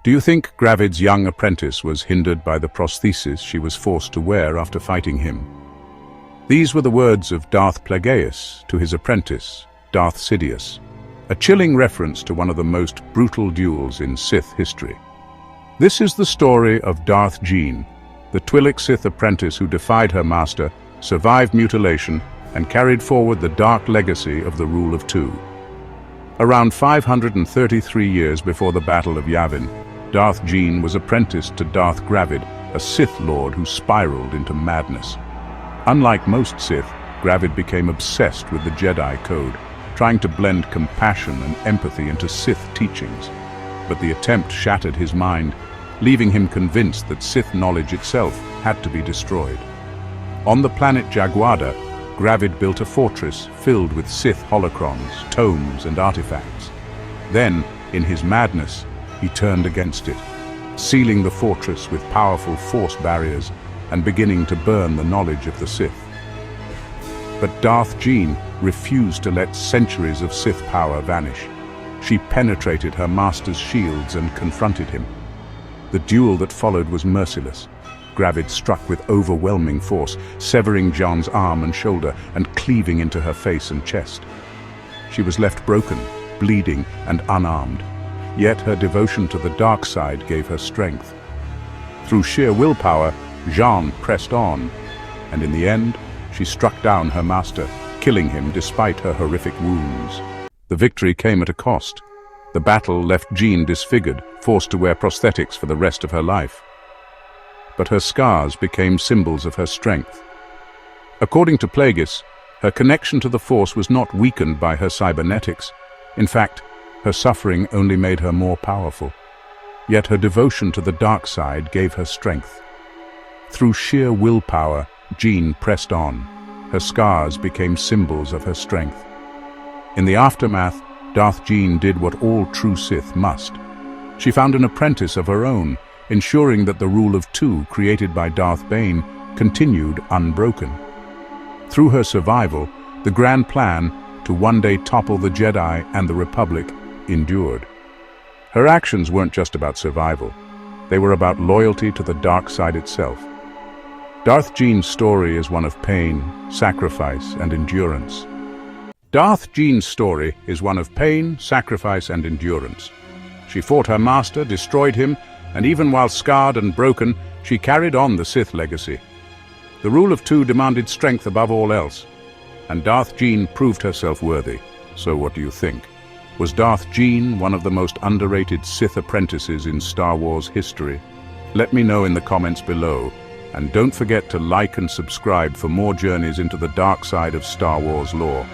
Do you think Gravid's young apprentice was hindered by the prosthesis she was forced to wear after fighting him? These were the words of Darth Plagueis to his apprentice, Darth Sidious, a chilling reference to one of the most brutal duels in Sith history. This is the story of Darth Gean, the Twi'lek Sith apprentice who defied her master, survived mutilation, and carried forward the dark legacy of the rule of two. Around 533 years before the Battle of Yavin, Darth Gean was apprenticed to Darth Gravid, a Sith Lord who spiraled into madness. Unlike most Sith, Gravid became obsessed with the Jedi Code, trying to blend compassion and empathy into Sith teachings. But the attempt shattered his mind, leaving him convinced that Sith knowledge itself had to be destroyed. On the planet Jaguada, Gravid built a fortress filled with Sith holocrons, tomes, and artifacts. Then, in his madness, he turned against it, sealing the fortress with powerful force barriers and beginning to burn the knowledge of the Sith. But Darth Gean refused to let centuries of Sith power vanish. She penetrated her master's shields and confronted him. The duel that followed was merciless. Gravid struck with overwhelming force, severing Jean's arm and shoulder and cleaving into her face and chest. She was left broken, bleeding, and unarmed. Yet her devotion to the dark side gave her strength. Through sheer willpower, Jean pressed on, and in the end, she struck down her master, killing him despite her horrific wounds. The victory came at a cost. The battle left Jean disfigured, forced to wear prosthetics for the rest of her life. But her scars became symbols of her strength. According to Plagueis, her connection to the Force was not weakened by her cybernetics. In fact, her suffering only made her more powerful. Yet her devotion to the dark side gave her strength. Through sheer willpower, Jean pressed on. Her scars became symbols of her strength. In the aftermath, Darth Gean did what all true Sith must. She found an apprentice of her own, ensuring that the rule of two created by Darth Bane continued unbroken. Through her survival, the grand plan to one day topple the Jedi and the Republic endured. Her actions weren't just about survival. They were about loyalty to the dark side itself. Darth Gean's story is one of pain, sacrifice, and endurance. Darth Gean's story is one of pain, sacrifice, and endurance. She fought her master, destroyed him, and even while scarred and broken, she carried on the Sith legacy. The rule of two demanded strength above all else, and Darth Gean proved herself worthy. So what do you think? Was Darth Gean one of the most underrated Sith apprentices in Star Wars history? Let me know in the comments below, and don't forget to like and subscribe for more journeys into the dark side of Star Wars lore.